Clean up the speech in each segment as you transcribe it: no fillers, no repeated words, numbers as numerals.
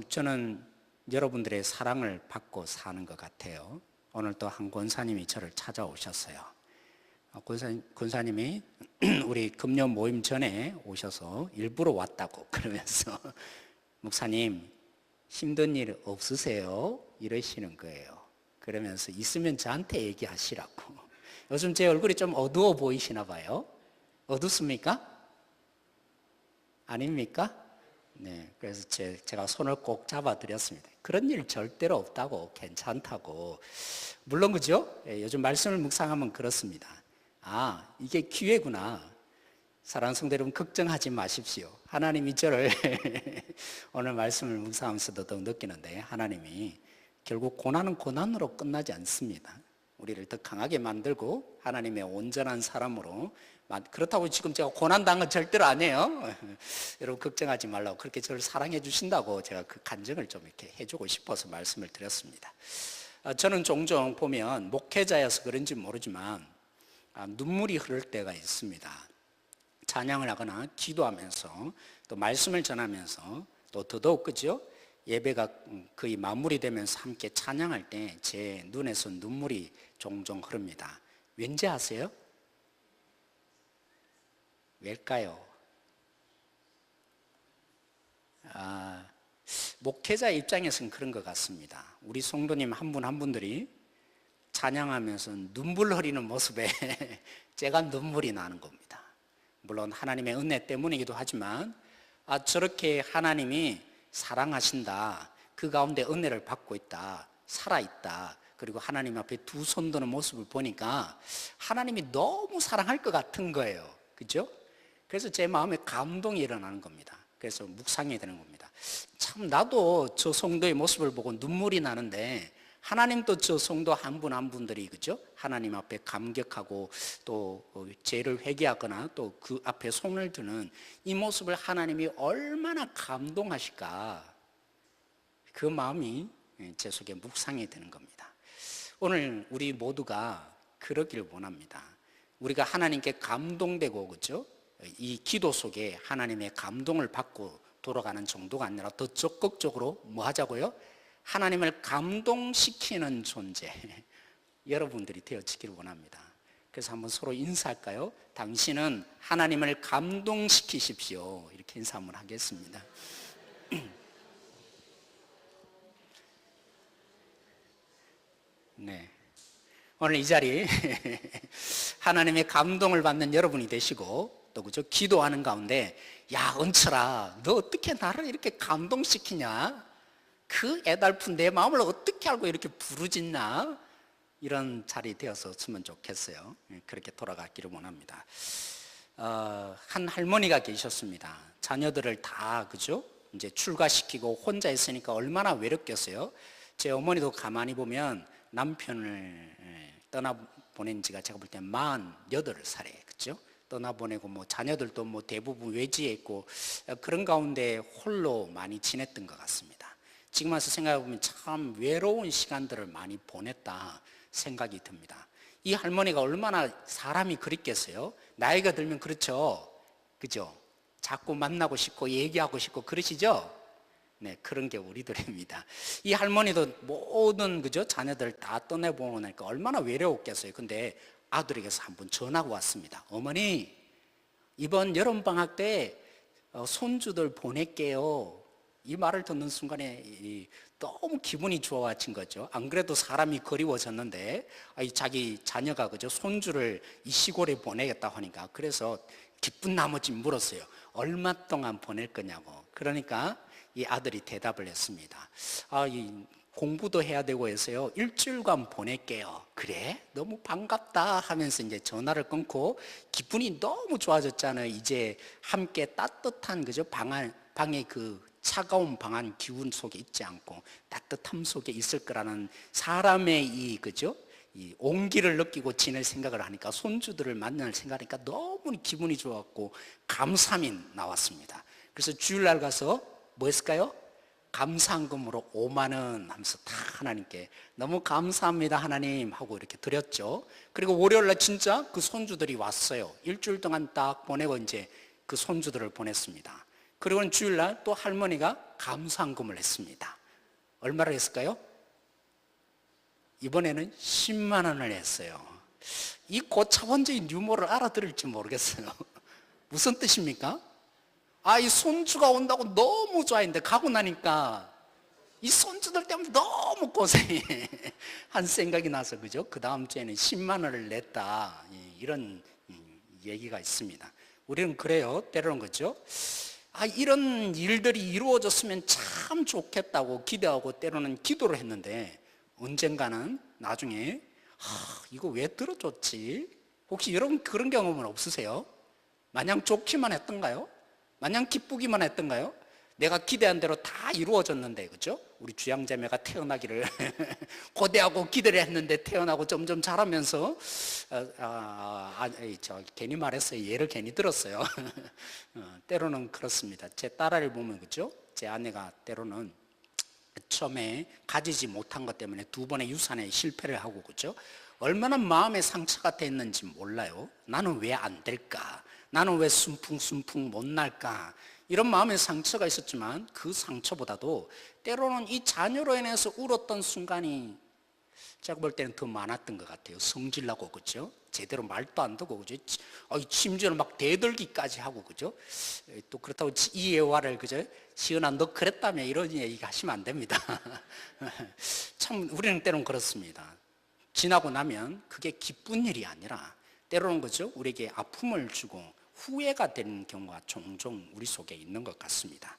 저는 여러분들의 사랑을 받고 사는 것 같아요. 오늘 또 한 권사님이 저를 찾아오셨어요. 권사님이 우리 금요 모임 전에 오셔서 일부러 왔다고 그러면서 목사님 힘든 일 없으세요? 이러시는 거예요. 그러면서 있으면 저한테 얘기하시라고. 요즘 제 얼굴이 좀 어두워 보이시나 봐요. 어둡습니까? 아닙니까? 네, 그래서 제가 손을 꼭 잡아드렸습니다. 그런 일 절대로 없다고, 괜찮다고. 물론 그죠? 요즘 말씀을 묵상하면 그렇습니다. 이게 기회구나. 사랑하는 성도 여러분, 걱정하지 마십시오. 하나님이 저를 오늘 말씀을 묵상하면서도 더 느끼는데, 하나님이 결국 고난은 고난으로 끝나지 않습니다. 우리를 더 강하게 만들고 하나님의 온전한 사람으로, 그렇다고 지금 제가 고난당한 건 절대로 아니에요. 여러분 걱정하지 말라고, 그렇게 저를 사랑해 주신다고 제가 그 간증을 좀 이렇게 해주고 싶어서 말씀을 드렸습니다. 저는 종종 보면 목회자여서 그런지 모르지만 눈물이 흐를 때가 있습니다. 찬양을 하거나 기도하면서 또 말씀을 전하면서 또 더더욱 그죠? 예배가 거의 마무리되면서 함께 찬양할 때 제 눈에서 눈물이 종종 흐릅니다. 왠지 아세요? 왜일까요? 목회자 입장에서는 그런 것 같습니다. 우리 성도님 한 분 한 분들이 찬양하면서 눈물 흘리는 모습에 제가 눈물이 나는 겁니다. 물론 하나님의 은혜 때문이기도 하지만 저렇게 하나님이 사랑하신다, 그 가운데 은혜를 받고 있다, 살아있다, 그리고 하나님 앞에 두 손 드는 모습을 보니까 하나님이 너무 사랑할 것 같은 거예요. 그죠? 그래서 제 마음에 감동이 일어나는 겁니다. 그래서 묵상이 되는 겁니다. 참, 나도 저 성도의 모습을 보고 눈물이 나는데 하나님도 저 성도 한 분 한 분들이 그죠? 하나님 앞에 감격하고 또 죄를 회개하거나 또 그 앞에 손을 드는 이 모습을 하나님이 얼마나 감동하실까, 그 마음이 제 속에 묵상이 되는 겁니다. 오늘 우리 모두가 그러길 원합니다. 우리가 하나님께 감동되고 그죠? 이 기도 속에 하나님의 감동을 받고 돌아가는 정도가 아니라 더 적극적으로 뭐 하자고요? 하나님을 감동시키는 존재, 여러분들이 되어지기를 원합니다. 그래서 한번 서로 인사할까요? 당신은 하나님을 감동시키십시오. 이렇게 인사 한번 하겠습니다. 네, 오늘 이 자리 하나님의 감동을 받는 여러분이 되시고 또 그죠? 기도하는 가운데 야 은철아, 너 어떻게 나를 이렇게 감동시키냐? 그 애달픈 내 마음을 어떻게 알고 이렇게 부르짖나? 이런 자리 되었으면 좋겠어요. 그렇게 돌아가기를 원합니다. 한 할머니가 계셨습니다. 자녀들을 다 그죠? 이제 출가시키고 혼자 있으니까 얼마나 외롭겠어요. 제 어머니도 가만히 보면 남편을 떠나보낸 지가 제가 볼 때 48살에 그죠? 떠나보내고 뭐 자녀들도 뭐 대부분 외지에 있고 그런 가운데 홀로 많이 지냈던 것 같습니다. 지금 와서 생각해보면 참 외로운 시간들을 많이 보냈다 생각이 듭니다. 이 할머니가 얼마나 사람이 그립겠어요? 나이가 들면 그렇죠, 그죠? 자꾸 만나고 싶고 얘기하고 싶고 그러시죠? 네, 그런 게 우리들입니다. 이 할머니도 모든 그죠? 자녀들 다 떠내보고 나니까 얼마나 외로웠겠어요. 근데 아들에게서 한번 전화가 왔습니다. 어머니, 이번 여름방학 때 손주들 보낼게요. 이 말을 듣는 순간에 너무 기분이 좋아진 거죠. 안 그래도 사람이 그리워졌는데 자기 자녀가 그죠? 손주를 이 시골에 보내겠다고 하니까, 그래서 기쁜 나머지 물었어요. 얼마 동안 보낼 거냐고. 그러니까 이 아들이 대답을 했습니다. 공부도 해야 되고 해서요, 일주일간 보낼게요. 그래? 너무 반갑다 하면서 이제 전화를 끊고 기분이 너무 좋아졌잖아요. 이제 함께 따뜻한 그죠? 방에 그 차가운 방한 기운 속에 있지 않고 따뜻함 속에 있을 거라는 사람의 이 그죠? 이 온기를 느끼고 지낼 생각을 하니까, 손주들을 만날 생각하니까 너무 기분이 좋았고 감사함이 나왔습니다. 그래서 주일날 가서 뭐 했을까요? 감사한금으로 5만 원 하면서 다 하나님께 너무 감사합니다 하나님 하고 이렇게 드렸죠. 그리고 월요일날 진짜 그 손주들이 왔어요. 일주일 동안 딱 보내고 이제 그 손주들을 보냈습니다. 그리고는 주일날 또 할머니가 감사한금을 했습니다. 얼마를 했을까요? 이번에는 10만 원을 했어요. 이 고차원적인 유머를 알아들을지 모르겠어요. 무슨 뜻입니까? 이 손주가 온다고 너무 좋아했는데 가고 나니까 이 손주들 때문에 너무 고생해 한 생각이 나서, 그죠? 그 다음 주에는 10만 원을 냈다, 이런 얘기가 있습니다. 우리는 그래요, 때로는. 그죠? 이런 일들이 이루어졌으면 참 좋겠다고 기대하고 때로는 기도를 했는데 언젠가는 나중에 이거 왜 들어줬지? 혹시 여러분 그런 경험은 없으세요? 마냥 좋기만 했던가요? 마냥 기쁘기만 했던가요? 내가 기대한 대로 다 이루어졌는데, 그죠? 우리 주양자매가 태어나기를 고대하고 기대를 했는데 태어나고 점점 자라면서 괜히 말했어요. 예를 괜히 들었어요. 때로는 그렇습니다. 제 딸아이를 보면, 그죠? 제 아내가 때로는 처음에 가지지 못한 것 때문에 두 번의 유산에 실패를 하고, 그죠? 얼마나 마음에 상처가 됐는지 몰라요. 나는 왜 안 될까? 나는 왜 순풍순풍 못 날까? 이런 마음의 상처가 있었지만 그 상처보다도 때로는 이 자녀로 인해서 울었던 순간이 제가 볼 때는 더 많았던 것 같아요. 성질나고, 그죠? 제대로 말도 안 듣고, 그죠? 심지어는 막 대들기까지 하고, 그죠? 또 그렇다고 이 예화를, 그죠? 시은아 너 그랬다며 이런 얘기 하시면 안 됩니다. 참 우리는 때로는 그렇습니다. 지나고 나면 그게 기쁜 일이 아니라 때로는, 그죠? 우리에게 아픔을 주고 후회가 되는 경우가 종종 우리 속에 있는 것 같습니다.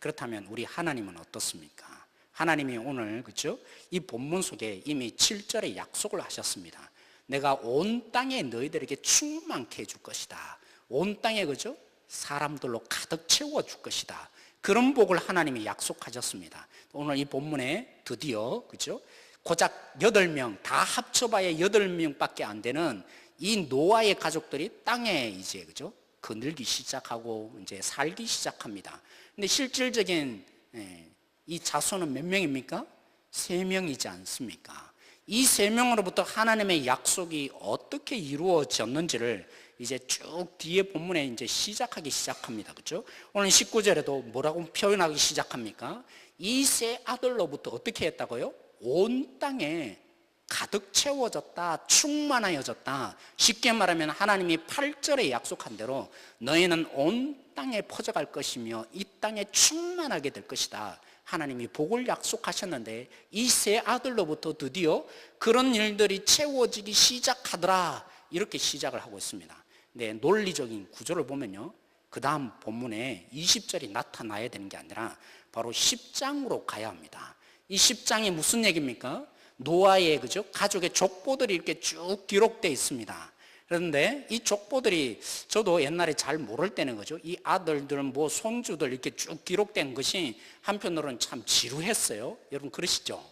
그렇다면 우리 하나님은 어떻습니까? 하나님이 오늘, 그죠? 이 본문 속에 이미 7절에 약속을 하셨습니다. 내가 온 땅에 너희들에게 충만케 해줄 것이다. 온 땅에, 그죠? 사람들로 가득 채워줄 것이다. 그런 복을 하나님이 약속하셨습니다. 오늘 이 본문에 드디어, 그죠? 고작 8명, 다 합쳐봐야 8명밖에 안 되는 이 노아의 가족들이 땅에 이제, 그죠? 거늘기 시작하고 이제 살기 시작합니다. 근데 실질적인 이 자손은 몇 명입니까? 3명이지 않습니까? 이 3명으로부터 하나님의 약속이 어떻게 이루어졌는지를 이제 쭉 뒤에 본문에 이제 시작하기 시작합니다. 그죠? 오늘 19절에도 뭐라고 표현하기 시작합니까? 이 세 아들로부터 어떻게 했다고요? 온 땅에 가득 채워졌다, 충만하여졌다. 쉽게 말하면 하나님이 8절에 약속한 대로 너희는 온 땅에 퍼져갈 것이며 이 땅에 충만하게 될 것이다. 하나님이 복을 약속하셨는데 이 세 아들로부터 드디어 그런 일들이 채워지기 시작하더라. 이렇게 시작을 하고 있습니다. 네, 논리적인 구조를 보면요, 그 다음 본문에 20절이 나타나야 되는 게 아니라 바로 10장으로 가야 합니다. 이 10장이 무슨 얘기입니까? 노아의, 그죠? 가족의 족보들이 이렇게 쭉 기록되어 있습니다. 그런데 이 족보들이 저도 옛날에 잘 모를 때는, 그죠? 이 아들들, 뭐 손주들 이렇게 쭉 기록된 것이 한편으로는 참 지루했어요. 여러분 그러시죠?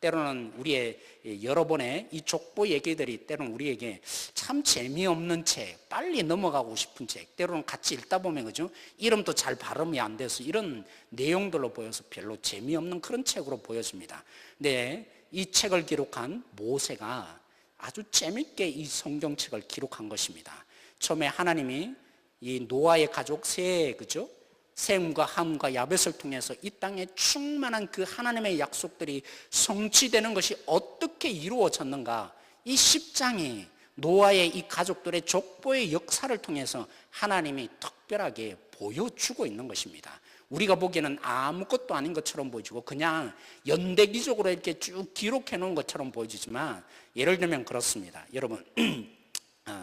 때로는 우리의 여러 번의 이 족보 얘기들이 때로는 우리에게 참 재미없는 책, 빨리 넘어가고 싶은 책, 때로는 같이 읽다 보면, 그죠? 이름도 잘 발음이 안 돼서 이런 내용들로 보여서 별로 재미없는 그런 책으로 보여집니다. 근데 이 책을 기록한 모세가 아주 재밌게 이 성경책을 기록한 것입니다. 처음에 하나님이 이 노아의 가족 세, 그죠? 셈과 함과 야벳을 통해서 이 땅에 충만한 그 하나님의 약속들이 성취되는 것이 어떻게 이루어졌는가, 이 10장이 노아의 이 가족들의 족보의 역사를 통해서 하나님이 특별하게 보여주고 있는 것입니다. 우리가 보기에는 아무것도 아닌 것처럼 보여지고 그냥 연대기적으로 이렇게 쭉 기록해 놓은 것처럼 보여지지만, 예를 들면 그렇습니다. 여러분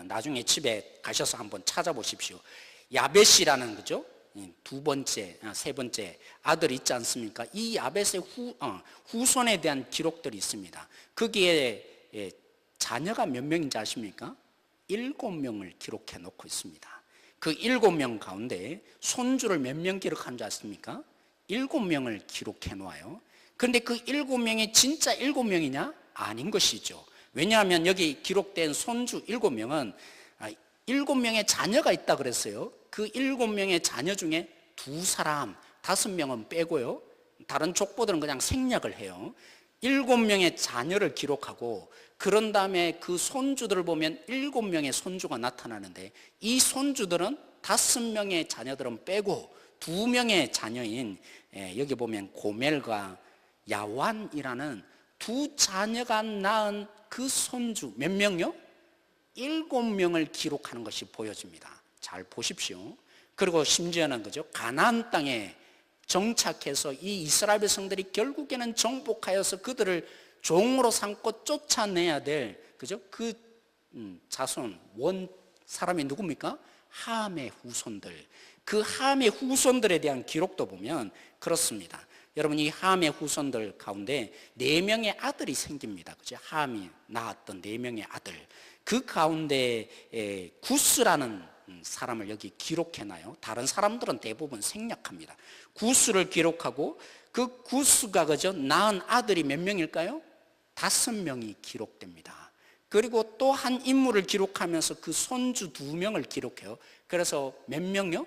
나중에 집에 가셔서 한번 찾아보십시오. 야벳이라는, 그죠? 두 번째, 세 번째 아들 있지 않습니까? 이 야벳의 후손에 대한 기록들이 있습니다. 거기에 자녀가 몇 명인지 아십니까? 7명을 기록해 놓고 있습니다. 그 7명 가운데 손주를 몇 명 기록한 줄 아십니까? 7명을 기록해 놓아요. 그런데 그 7명이 진짜 7명이냐? 아닌 것이죠. 왜냐하면 여기 기록된 손주 7명은 7명의 자녀가 있다 그랬어요. 그 7명의 자녀 중에 2사람, 5명은 빼고요, 다른 족보들은 그냥 생략을 해요. 7명의 자녀를 기록하고 그런 다음에 그 손주들을 보면 7명의 손주가 나타나는데 이 손주들은 5명의 자녀들은 빼고 두 명의 자녀인 여기 보면 고멜과 야완이라는 두 자녀가 낳은 그 손주 몇 명요? 7명을 기록하는 것이 보여집니다. 잘 보십시오. 그리고 심지어는 그죠? 가나안 땅에 정착해서 이 이스라엘 백성들이 결국에는 정복하여서 그들을 종으로 삼고 쫓아내야 될 그죠? 그 자손 원 사람이 누굽니까? 함의 후손들. 그 함의 후손들에 대한 기록도 보면 그렇습니다. 여러분, 이 함의 후손들 가운데 4명의 아들이 생깁니다. 그죠? 함이 낳았던 4명의 아들. 그 가운데 구스라는 사람을 여기 기록해놔요. 다른 사람들은 대부분 생략합니다. 구스를 기록하고 그 구스가 그죠? 낳은 아들이 몇 명일까요? 5명이 기록됩니다. 그리고 또 한 인물을 기록하면서 그 손주 2명을 기록해요. 그래서 몇 명요?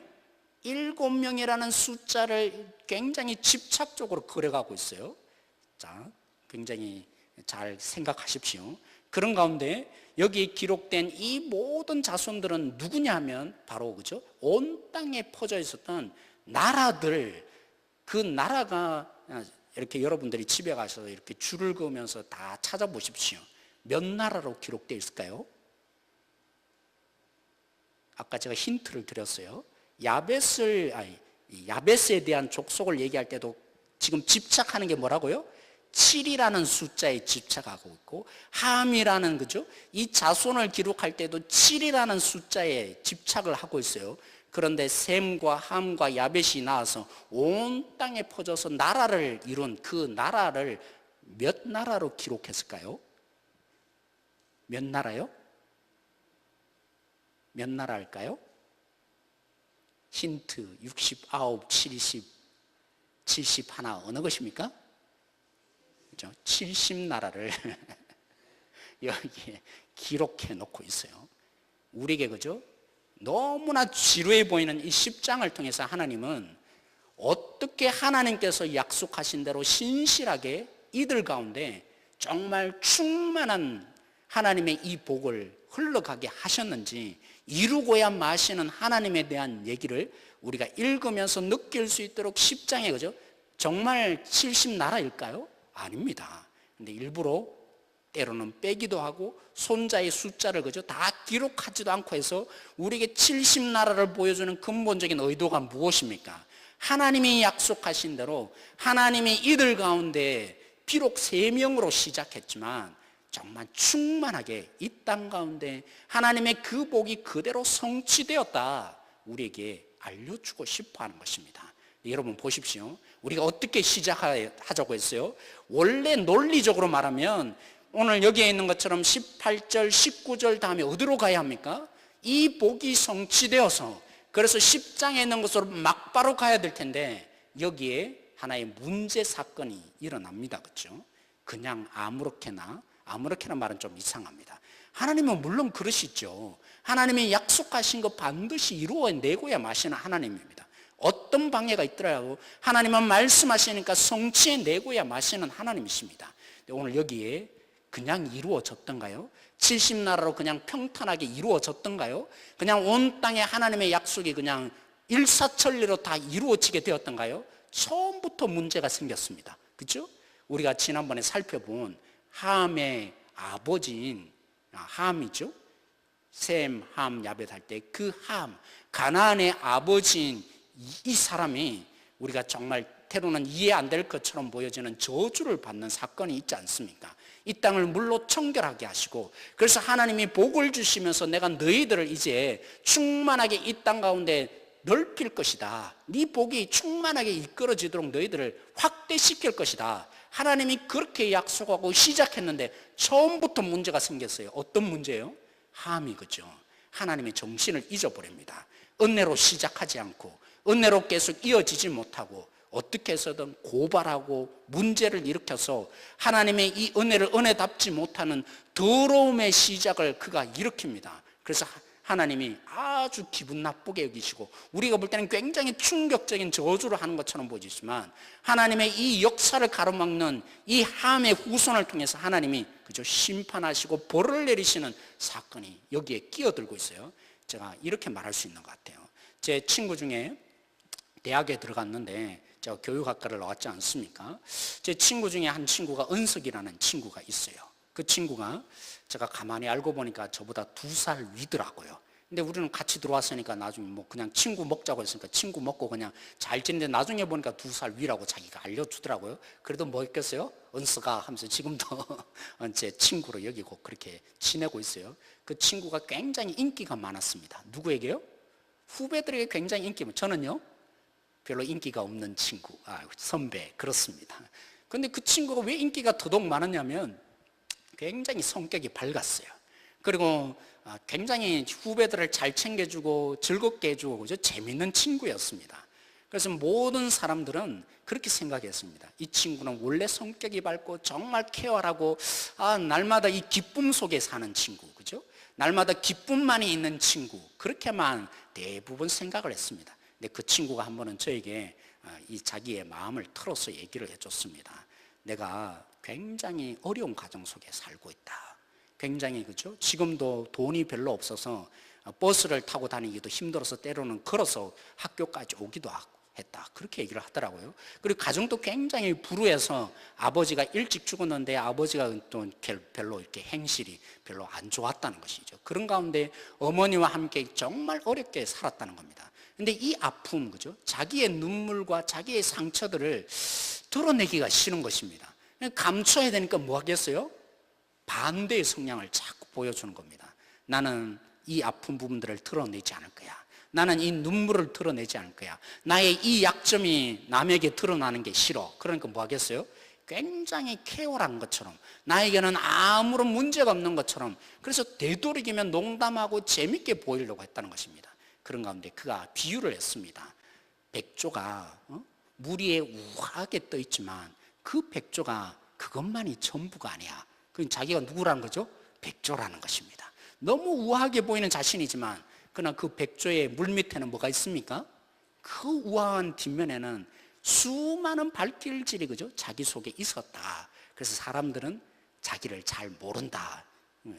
7명이라는 숫자를 굉장히 집착적으로 그려가고 있어요. 자, 굉장히 잘 생각하십시오. 그런 가운데 여기 기록된 이 모든 자손들은 누구냐 하면 바로 그죠? 온 땅에 퍼져 있었던 나라들, 그 나라가 이렇게 여러분들이 집에 가서 이렇게 줄을 그으면서 다 찾아보십시오. 몇 나라로 기록되어 있을까요? 아까 제가 힌트를 드렸어요. 야베스에 대한 족속을 얘기할 때도 지금 집착하는 게 뭐라고요? 7이라는 숫자에 집착하고 있고, 함이라는 그죠? 이 자손을 기록할 때도 7이라는 숫자에 집착을 하고 있어요. 그런데 셈과 함과 야벳이 나와서 온 땅에 퍼져서 나라를 이룬 그 나라를 몇 나라로 기록했을까요? 몇 나라요? 몇 나라일까요? 힌트 69, 70, 71 어느 것입니까? 그죠? 70나라를 여기에 기록해 놓고 있어요. 우리에게 그죠? 너무나 지루해 보이는 이 10장을 통해서 하나님은 어떻게 하나님께서 약속하신 대로 신실하게 이들 가운데 정말 충만한 하나님의 이 복을 흘러가게 하셨는지 이루고야 마시는 하나님에 대한 얘기를 우리가 읽으면서 느낄 수 있도록 10장에 그죠? 정말 70나라일까요? 아닙니다. 근데 일부러 때로는 빼기도 하고 손자의 숫자를 그죠? 다 기록하지도 않고 해서 우리에게 70나라를 보여주는 근본적인 의도가 무엇입니까? 하나님이 약속하신 대로 하나님이 이들 가운데 비록 3명으로 시작했지만 정말 충만하게 이 땅 가운데 하나님의 그 복이 그대로 성취되었다 우리에게 알려주고 싶어 하는 것입니다. 여러분 보십시오. 우리가 어떻게 시작하자고 했어요? 원래 논리적으로 말하면 오늘 여기에 있는 것처럼 18절, 19절 다음에 어디로 가야 합니까? 이 복이 성취되어서 그래서 10장에 있는 것으로 막바로 가야 될 텐데 여기에 하나의 문제 사건이 일어납니다. 그렇죠? 그냥 아무렇게나 말은 좀 이상합니다. 하나님은 물론 그러시죠. 하나님이 약속하신 거 반드시 이루어내고야 마시는 하나님입니다. 어떤 방해가 있더라도 하나님은 말씀하시니까 성취해내고야 마시는 하나님이십니다. 오늘 여기에 그냥 이루어졌던가요? 70나라로 그냥 평탄하게 이루어졌던가요? 그냥 온 땅에 하나님의 약속이 그냥 일사천리로 다 이루어지게 되었던가요? 처음부터 문제가 생겼습니다. 그렇죠? 우리가 지난번에 살펴본 함의 아버지인 함이죠. 셈, 함, 야벳 할 때 그 함, 가나안의 아버지인 이 사람이 우리가 정말 때로는 이해 안 될 것처럼 보여지는 저주를 받는 사건이 있지 않습니까? 이 땅을 물로 청결하게 하시고 그래서 하나님이 복을 주시면서 내가 너희들을 이제 충만하게 이 땅 가운데 넓힐 것이다. 네 복이 충만하게 이끌어지도록 너희들을 확대시킬 것이다. 하나님이 그렇게 약속하고 시작했는데 처음부터 문제가 생겼어요. 어떤 문제예요? 함이 그죠. 하나님의 정신을 잊어버립니다. 은혜로 시작하지 않고 은혜로 계속 이어지지 못하고 어떻게 해서든 고발하고 문제를 일으켜서 하나님의 이 은혜를 은혜답지 못하는 더러움의 시작을 그가 일으킵니다. 그래서 하나님이 아주 기분 나쁘게 여기시고 우리가 볼 때는 굉장히 충격적인 저주를 하는 것처럼 보이지만 하나님의 이 역사를 가로막는 이 함의 후손을 통해서 하나님이 그저 심판하시고 벌을 내리시는 사건이 여기에 끼어들고 있어요. 제가 이렇게 말할 수 있는 것 같아요. 제 친구 중에 대학에 들어갔는데 제가 교육학과를 나왔지 않습니까? 제 친구 중에 한 친구가 은석이라는 친구가 있어요. 그 친구가 제가 가만히 알고 보니까 저보다 2살 위더라고요. 근데 우리는 같이 들어왔으니까 나중에 뭐 그냥 친구 먹자고 했으니까 친구 먹고 그냥 잘 지내는데 나중에 보니까 2살 위라고 자기가 알려주더라고요. 그래도 뭐 했겠어요? 은서가 하면서 지금도 제 친구로 여기고 그렇게 지내고 있어요. 그 친구가 굉장히 인기가 많았습니다. 누구에게요? 후배들에게 굉장히 인기 많아요. 저는요 별로 인기가 없는 친구, 선배, 그렇습니다. 근데 그 친구가 왜 인기가 더더욱 많았냐면 굉장히 성격이 밝았어요. 그리고 굉장히 후배들을 잘 챙겨주고 즐겁게 해주고 그죠? 재밌는 친구였습니다. 그래서 모든 사람들은 그렇게 생각했습니다. 이 친구는 원래 성격이 밝고 정말 케어하고 날마다 이 기쁨 속에 사는 친구, 그죠? 날마다 기쁨만이 있는 친구, 그렇게만 대부분 생각을 했습니다. 근데 그 친구가 한 번은 저에게 이 자기의 마음을 털어서 얘기를 해줬습니다. 내가 굉장히 어려운 가정 속에 살고 있다. 굉장히 그죠? 지금도 돈이 별로 없어서 버스를 타고 다니기도 힘들어서 때로는 걸어서 학교까지 오기도 했다. 그렇게 얘기를 하더라고요. 그리고 가정도 굉장히 불우해서 아버지가 일찍 죽었는데 아버지가 또 별로 이렇게 행실이 별로 안 좋았다는 것이죠. 그런 가운데 어머니와 함께 정말 어렵게 살았다는 겁니다. 근데 이 아픔, 그죠? 자기의 눈물과 자기의 상처들을 드러내기가 싫은 것입니다. 감춰야 되니까 뭐 하겠어요? 반대의 성향을 자꾸 보여주는 겁니다. 나는 이 아픈 부분들을 드러내지 않을 거야. 나는 이 눈물을 드러내지 않을 거야. 나의 이 약점이 남에게 드러나는 게 싫어. 그러니까 뭐 하겠어요? 굉장히 케어한 것처럼, 나에게는 아무런 문제가 없는 것처럼, 그래서 되도록이면 농담하고 재밌게 보이려고 했다는 것입니다. 그런 가운데 그가 비유를 했습니다. 백조가 물 위에 우아하게 떠 있지만 그 백조가 그것만이 전부가 아니야. 그건 자기가 누구라는 거죠? 백조라는 것입니다. 너무 우아하게 보이는 자신이지만 그러나 그 백조의 물 밑에는 뭐가 있습니까? 그 우아한 뒷면에는 수많은 발길질이 그죠? 자기 속에 있었다. 그래서 사람들은 자기를 잘 모른다.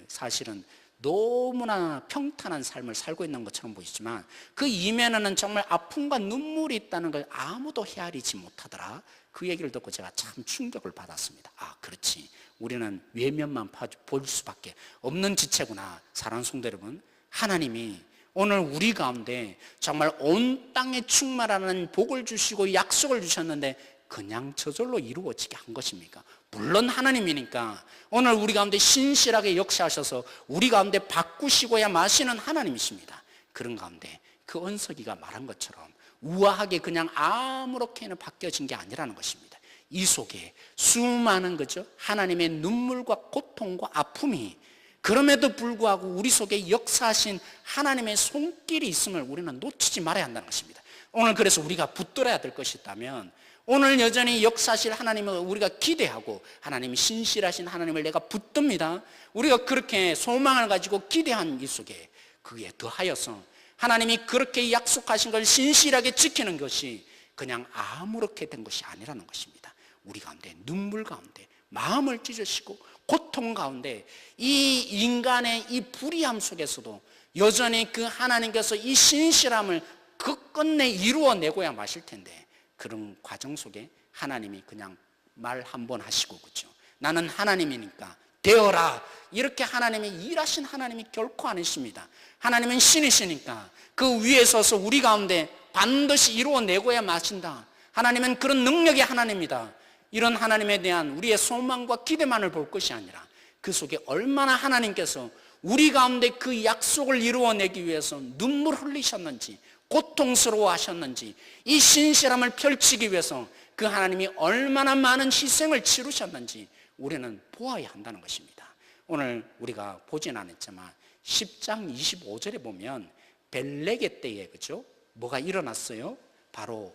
사실은 너무나 평탄한 삶을 살고 있는 것처럼 보이지만 그 이면에는 정말 아픔과 눈물이 있다는 걸 아무도 헤아리지 못하더라. 그 얘기를 듣고 제가 참 충격을 받았습니다. 그렇지, 우리는 외면만 볼 수밖에 없는 지체구나. 사랑하는 성도 여러분, 하나님이 오늘 우리 가운데 정말 온 땅에 충만하는 복을 주시고 약속을 주셨는데 그냥 저절로 이루어지게 한 것입니까? 물론 하나님이니까 오늘 우리 가운데 신실하게 역사하셔서 우리 가운데 바꾸시고야 마시는 하나님이십니다. 그런 가운데 그 은석이가 말한 것처럼 우아하게 그냥 아무렇게나 바뀌어진 게 아니라는 것입니다. 이 속에 수많은 거죠, 하나님의 눈물과 고통과 아픔이, 그럼에도 불구하고 우리 속에 역사하신 하나님의 손길이 있음을 우리는 놓치지 말아야 한다는 것입니다. 오늘 그래서 우리가 붙들어야 될 것이 있다면 오늘 여전히 역사하실 하나님을 우리가 기대하고 하나님이 신실하신 하나님을 내가 붙듭니다. 우리가 그렇게 소망을 가지고 기대한 이 속에 그에 더하여서 하나님이 그렇게 약속하신 걸 신실하게 지키는 것이 그냥 아무렇게 된 것이 아니라는 것입니다. 우리 가운데 눈물 가운데 마음을 찢으시고 고통 가운데 이 인간의 이 불의함 속에서도 여전히 그 하나님께서 이 신실함을 끝끝내 이루어내고야 마실 텐데 그런 과정 속에 하나님이 그냥 말 한 번 하시고 그죠? 나는 하나님이니까 되어라, 이렇게 하나님이 일하신 하나님이 결코 아니십니다. 하나님은 신이시니까 그 위에 서서 우리 가운데 반드시 이루어내고야 마신다. 하나님은 그런 능력의 하나님이다. 이런 하나님에 대한 우리의 소망과 기대만을 볼 것이 아니라 그 속에 얼마나 하나님께서 우리 가운데 그 약속을 이루어내기 위해서 눈물 흘리셨는지, 고통스러워 하셨는지, 이 신실함을 펼치기 위해서 그 하나님이 얼마나 많은 희생을 치르셨는지 우리는 보아야 한다는 것입니다. 오늘 우리가 보진 않았지만 10장 25절에 보면 벨레게 때에 그죠? 뭐가 일어났어요? 바로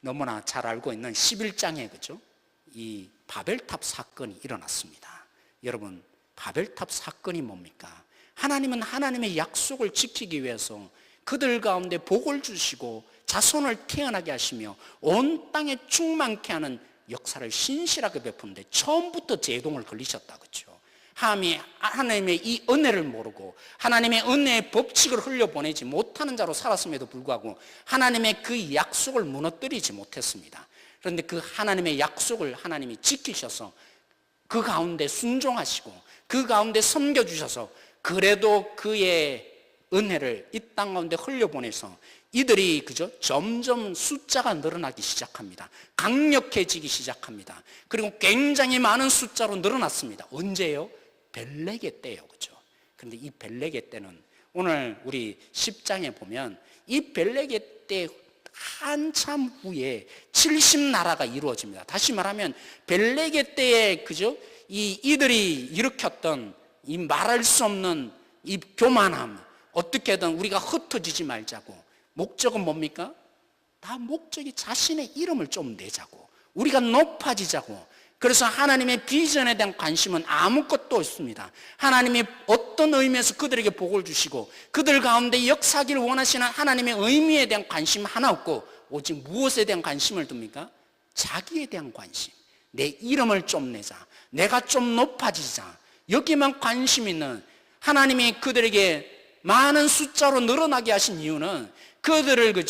너무나 잘 알고 있는 11장에 그죠? 이 바벨탑 사건이 일어났습니다. 여러분, 바벨탑 사건이 뭡니까? 하나님은 하나님의 약속을 지키기 위해서 그들 가운데 복을 주시고 자손을 태어나게 하시며 온 땅에 충만케 하는 역사를 신실하게 베푸는데 처음부터 제동을 걸리셨다, 그렇죠? 하나님의 이 은혜를 모르고 하나님의 은혜의 법칙을 흘려보내지 못하는 자로 살았음에도 불구하고 하나님의 그 약속을 무너뜨리지 못했습니다. 그런데 그 하나님의 약속을 하나님이 지키셔서 그 가운데 순종하시고 그 가운데 섬겨주셔서 그래도 그의 은혜를 이 땅 가운데 흘려보내서 이들이 점점 숫자가 늘어나기 시작합니다. 강력해지기 시작합니다. 그리고 굉장히 많은 숫자로 늘어났습니다. 언제요? 벨렉의 때예요. 그죠? 그런데 이 벨렉의 때는 오늘 우리 10장에 보면 이 벨렉의 때 한참 후에 70나라가 이루어집니다. 다시 말하면 벨렉의 때에 이들이 일으켰던 이 말할 수 없는 이 교만함, 어떻게든 우리가 흩어지지 말자고. 목적은 뭡니까? 다 목적이 자신의 이름을 좀 내자고, 우리가 높아지자고. 그래서 하나님의 비전에 대한 관심은 아무것도 없습니다. 하나님이 어떤 의미에서 그들에게 복을 주시고 그들 가운데 역사하기를 원하시는 하나님의 의미에 대한 관심 하나 없고 오직 무엇에 대한 관심을 둡니까? 자기에 대한 관심. 내 이름을 좀 내자, 내가 좀 높아지자, 여기만 관심 있는 하나님이 그들에게 많은 숫자로 늘어나게 하신 이유는 그들을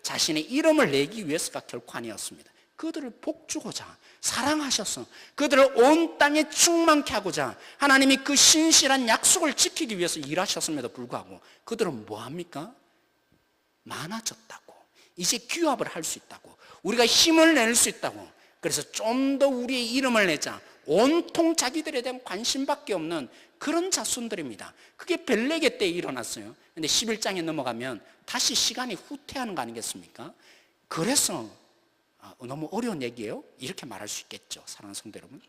자신의 이름을 내기 위해서가 결코 아니었습니다. 그들을 복주고자 사랑하셔서 그들을 온 땅에 충만케 하고자 하나님이 그 신실한 약속을 지키기 위해서 일하셨음에도 불구하고 그들은 뭐합니까? 많아졌다고, 이제 규합을 할 수 있다고, 우리가 힘을 낼 수 있다고, 그래서 좀 더 우리의 이름을 내자, 온통 자기들에 대한 관심밖에 없는 그런 자손들입니다. 그게 벨렉의 때에 일어났어요. 근데 11장에 넘어가면 다시 시간이 후퇴하는 거 아니겠습니까? 그래서 너무 어려운 얘기예요. 이렇게 말할 수 있겠죠. 사랑하는 성도 여러분,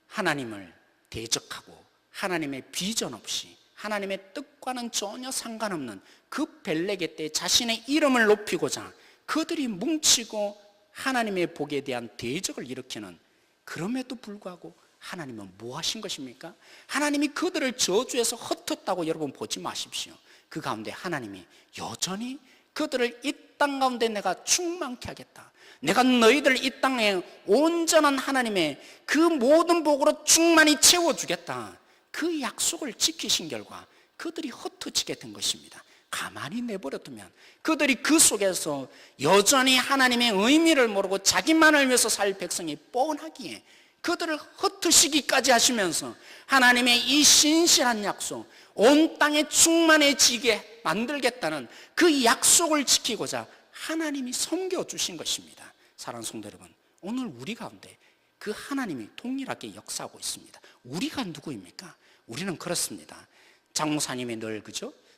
하나님을 대적하고 하나님의 비전 없이 하나님의 뜻과는 전혀 상관없는 그 벨렉의 때에 자신의 이름을 높이고자 그들이 뭉치고 하나님의 복에 대한 대적을 일으키는, 그럼에도 불구하고 하나님은 뭐 하신 것입니까? 하나님이 그들을 저주해서 흩었다고 여러분 보지 마십시오. 그 가운데 하나님이 여전히 그들을 이 땅 가운데 내가 충만케 하겠다, 내가 너희들 이 땅에 온전한 하나님의 그 모든 복으로 충만히 채워주겠다, 그 약속을 지키신 결과 그들이 흩어지게 된 것입니다. 가만히 내버려두면 그들이 그 속에서 여전히 하나님의 의미를 모르고 자기만을 위해서 살 백성이 뻔하기에 그들을 흩으시기까지 하시면서 하나님의 이 신실한 약속, 온 땅에 충만해지게 만들겠다는 그 약속을 지키고자 하나님이 섬겨주신 것입니다. 사랑하는 성도 여러분, 오늘 우리 가운데 그 하나님이 동일하게 역사하고 있습니다. 우리가 누구입니까? 우리는 그렇습니다. 장목사님이 늘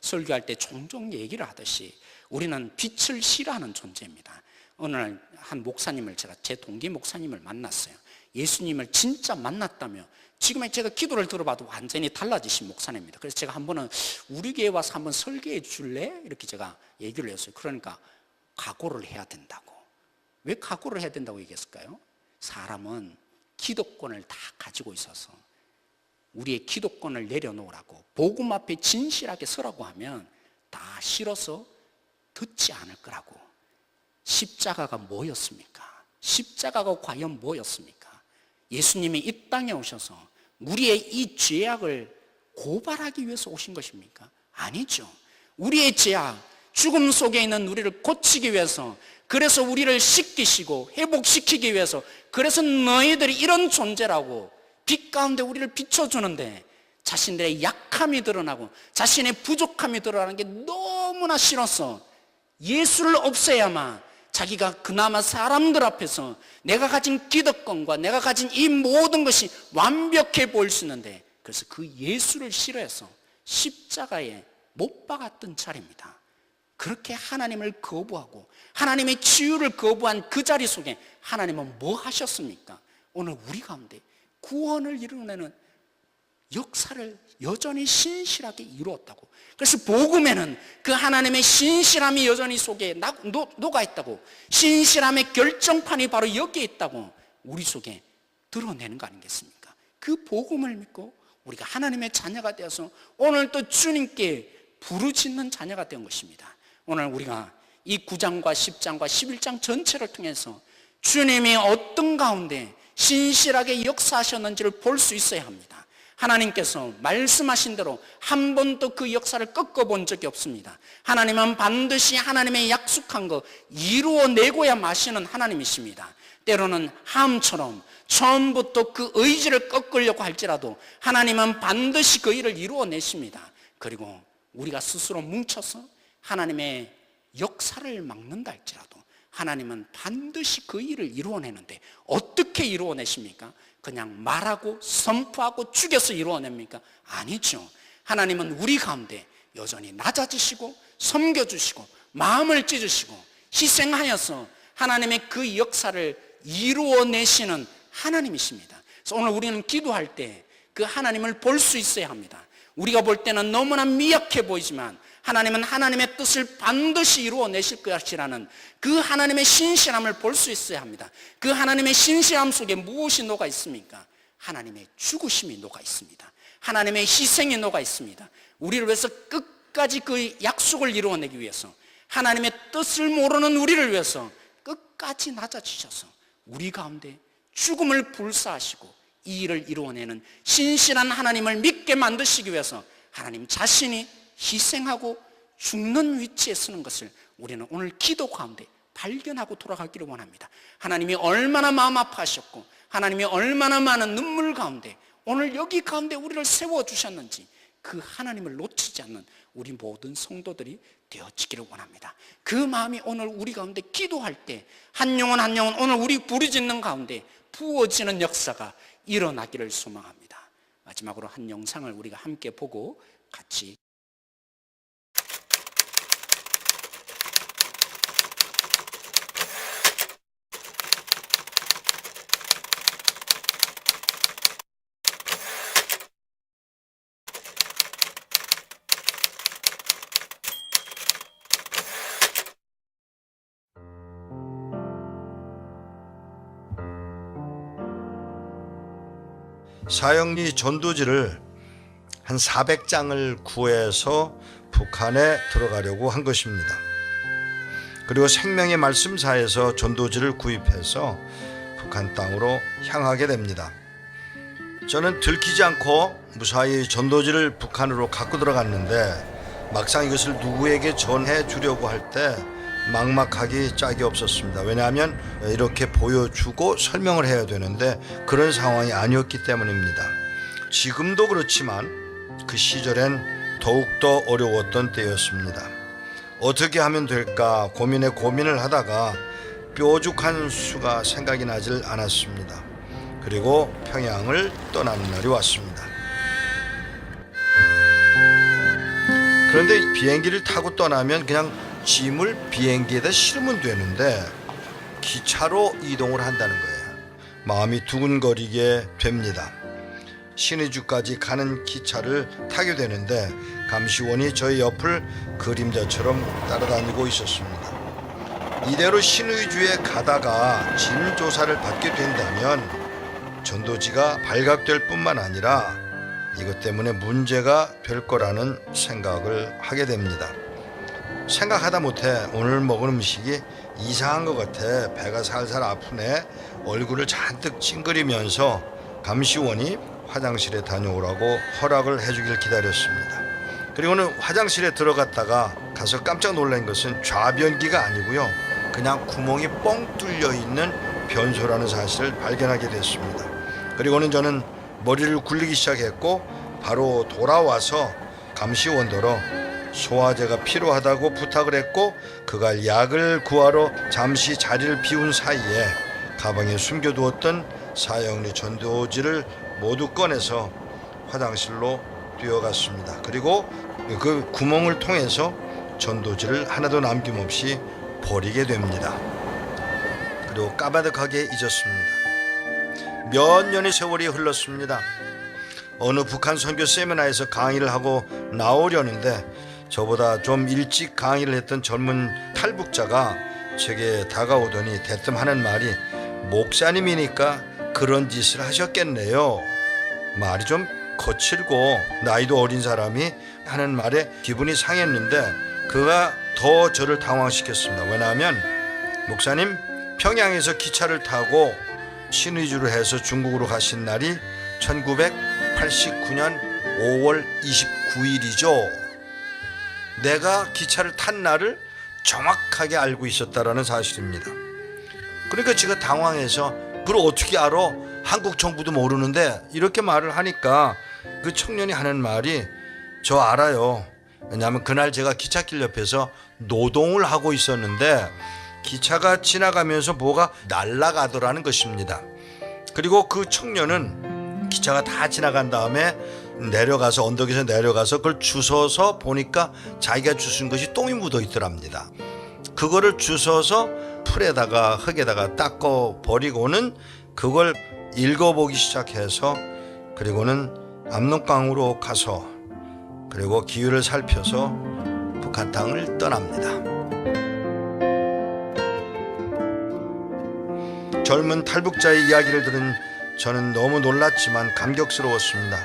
설교할 때 종종 얘기를 하듯이 우리는 빛을 싫어하는 존재입니다. 어느 날 한 목사님을 제 동기 목사님을 만났어요. 예수님을 진짜 만났다며 지금의 제가 기도를 들어봐도 완전히 달라지신 목사님입니다. 그래서 제가 한 번은 우리 교회 와서 한번 설교해 줄래? 이렇게 제가 얘기를 했어요. 그러니까 각오를 해야 된다고. 왜 각오를 해야 된다고 얘기했을까요? 사람은 기도권을 다 가지고 있어서 우리의 기도권을 내려놓으라고, 복음 앞에 진실하게 서라고 하면 다 싫어서 듣지 않을 거라고. 십자가가 뭐였습니까? 십자가가 과연 뭐였습니까? 예수님이 이 땅에 오셔서 우리의 이 죄악을 고발하기 위해서 오신 것입니까? 아니죠. 우리의 죄악, 죽음 속에 있는 우리를 고치기 위해서, 그래서 우리를 씻기시고 회복시키기 위해서, 그래서 너희들이 이런 존재라고 빛 가운데 우리를 비춰주는데 자신들의 약함이 드러나고 자신의 부족함이 드러나는 게 너무나 싫어서 예수를 없애야만 자기가 그나마 사람들 앞에서 내가 가진 기득권과 내가 가진 이 모든 것이 완벽해 보일 수 있는데, 그래서 그 예수를 싫어해서 십자가에 못 박았던 차례입니다. 그렇게 하나님을 거부하고 하나님의 치유를 거부한 그 자리 속에 하나님은 뭐 하셨습니까? 오늘 우리 가운데 구원을 이루어내는 역사를 여전히 신실하게 이루었다고. 그래서 복음에는 그 하나님의 신실함이 여전히 속에 녹아있다고, 신실함의 결정판이 바로 여기에 있다고 우리 속에 드러내는 거 아니겠습니까? 그 복음을 믿고 우리가 하나님의 자녀가 되어서 오늘 또 주님께 부르짖는 자녀가 된 것입니다. 오늘 우리가 이 9장과 10장과 11장 전체를 통해서 주님이 어떤 가운데 신실하게 역사하셨는지를 볼 수 있어야 합니다. 하나님께서 말씀하신 대로 한 번도 그 역사를 꺾어본 적이 없습니다. 하나님은 반드시 하나님의 약속한 거 이루어내고야 마시는 하나님이십니다. 때로는 함처럼 처음부터 그 의지를 꺾으려고 할지라도 하나님은 반드시 그 일을 이루어내십니다. 그리고 우리가 스스로 뭉쳐서 하나님의 역사를 막는다 할지라도 하나님은 반드시 그 일을 이루어내는데 어떻게 이루어내십니까? 그냥 말하고 선포하고 죽여서 이루어냅니까? 아니죠. 하나님은 우리 가운데 여전히 낮아지시고 섬겨주시고 마음을 찢으시고 희생하여서 하나님의 그 역사를 이루어내시는 하나님이십니다. 그래서 오늘 우리는 기도할 때 그 하나님을 볼 수 있어야 합니다. 우리가 볼 때는 너무나 미약해 보이지만 하나님은 하나님의 뜻을 반드시 이루어내실 것이라는 그 하나님의 신실함을 볼 수 있어야 합니다. 그 하나님의 신실함 속에 무엇이 녹아 있습니까? 하나님의 죽으심이 녹아 있습니다. 하나님의 희생이 녹아 있습니다. 우리를 위해서 끝까지 그 약속을 이루어내기 위해서 하나님의 뜻을 모르는 우리를 위해서 끝까지 낮아지셔서 우리 가운데 죽음을 불사하시고 이 일을 이루어내는 신실한 하나님을 믿게 만드시기 위해서 하나님 자신이 희생하고 죽는 위치에 서는 것을 우리는 오늘 기도 가운데 발견하고 돌아가기를 원합니다. 하나님이 얼마나 마음 아파하셨고 하나님이 얼마나 많은 눈물 가운데 오늘 여기 가운데 우리를 세워주셨는지 그 하나님을 놓치지 않는 우리 모든 성도들이 되어지기를 원합니다. 그 마음이 오늘 우리 가운데 기도할 때 한 영혼 한 영혼 오늘 우리 부르짖는 가운데 부어지는 역사가 일어나기를 소망합니다. 마지막으로 한 영상을 우리가 함께 보고 같이 사형리 전도지를 한 400장을 구해서 북한에 들어가려고 한 것입니다. 그리고 생명의 말씀사에서 전도지를 구입해서 북한 땅으로 향하게 됩니다. 저는 들키지 않고 무사히 전도지를 북한으로 갖고 들어갔는데 막상 이것을 누구에게 전해 주려고 할 때 막막하기 짝이 없었습니다. 왜냐하면 이렇게 보여주고 설명을 해야 되는데 그런 상황이 아니었기 때문입니다. 지금도 그렇지만 그 시절엔 더욱더 어려웠던 때였습니다. 어떻게 하면 될까 고민을 하다가 뾰족한 수가 생각이 나질 않았습니다. 그리고 평양을 떠나는 날이 왔습니다. 그런데 비행기를 타고 떠나면 그냥 짐을 비행기에다 실으면 되는데 기차로 이동을 한다는 거예요. 마음이 두근거리게 됩니다. 신의주까지 가는 기차를 타게 되는데 감시원이 저희 옆을 그림자처럼 따라다니고 있었습니다. 이대로 신의주에 가다가 짐 조사를 받게 된다면 전도지가 발각될 뿐만 아니라 이것 때문에 문제가 될 거라는 생각을 하게 됩니다. 생각하다 못해 오늘 먹은 음식이 이상한 것 같아 배가 살살 아프네 얼굴을 잔뜩 찡그리면서 감시원이 화장실에 다녀오라고 허락을 해주길 기다렸습니다. 그리고는 화장실에 들어갔다가 가서 깜짝 놀란 것은 좌변기가 아니고요, 그냥 구멍이 뻥 뚫려 있는 변소라는 사실을 발견하게 됐습니다. 그리고는 저는 머리를 굴리기 시작했고 바로 돌아와서 감시원더러 소화제가 필요하다고 부탁을 했고 그가 약을 구하러 잠시 자리를 비운 사이에 가방에 숨겨두었던 사형리 전도지를 모두 꺼내서 화장실로 뛰어갔습니다. 그리고 그 구멍을 통해서 전도지를 하나도 남김없이 버리게 됩니다. 그리고 까마득하게 잊었습니다. 몇 년의 세월이 흘렀습니다. 어느 북한 선교 세미나에서 강의를 하고 나오려는데 저보다 좀 일찍 강의를 했던 젊은 탈북자가 제게 다가오더니 대뜸 하는 말이 목사님이니까 그런 짓을 하셨겠네요. 말이 좀 거칠고 나이도 어린 사람이 하는 말에 기분이 상했는데 그가 더 저를 당황시켰습니다. 왜냐하면 목사님 평양에서 기차를 타고 신의주로 해서 중국으로 가신 날이 1989년 5월 29일이죠. 내가 기차를 탄 날을 정확하게 알고 있었다라는 사실입니다. 그러니까 제가 당황해서 그걸 어떻게 알아? 한국 정부도 모르는데, 이렇게 말을 하니까 그 청년이 하는 말이, 저 알아요. 왜냐하면 그날 제가 기찻길 옆에서 노동을 하고 있었는데 기차가 지나가면서 뭐가 날아가더라는 것입니다. 그리고 그 청년은 기차가 다 지나간 다음에 내려가서, 언덕에서 내려가서 그걸 주워서 보니까 자기가 주운 것이 똥이 묻어 있더랍니다. 그거를 주워서 풀에다가 흙에다가 닦아 버리고는 그걸 읽어보기 시작해서, 그리고는 압록강으로 가서, 그리고 기후를 살펴서 북한 땅을 떠납니다. 젊은 탈북자의 이야기를 들은 저는 너무 놀랐지만 감격스러웠습니다.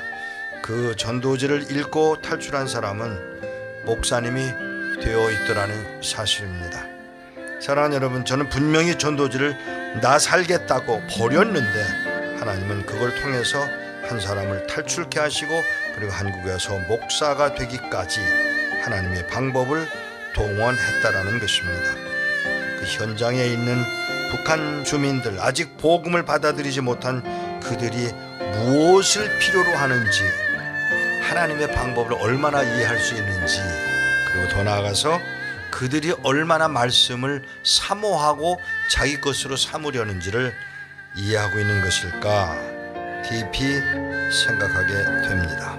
그 전도지를 읽고 탈출한 사람은 목사님이 되어 있더라는 사실입니다. 사랑하는 여러분, 저는 분명히 전도지를 나 살겠다고 버렸는데 하나님은 그걸 통해서 한 사람을 탈출케 하시고, 그리고 한국에서 목사가 되기까지 하나님의 방법을 동원했다라는 것입니다. 그 현장에 있는 북한 주민들, 아직 복음을 받아들이지 못한 그들이 무엇을 필요로 하는지, 하나님의 방법을 얼마나 이해할 수 있는지, 그리고 더 나아가서 그들이 얼마나 말씀을 사모하고 자기 것으로 삼으려는지를 이해하고 있는 것일까 깊이 생각하게 됩니다.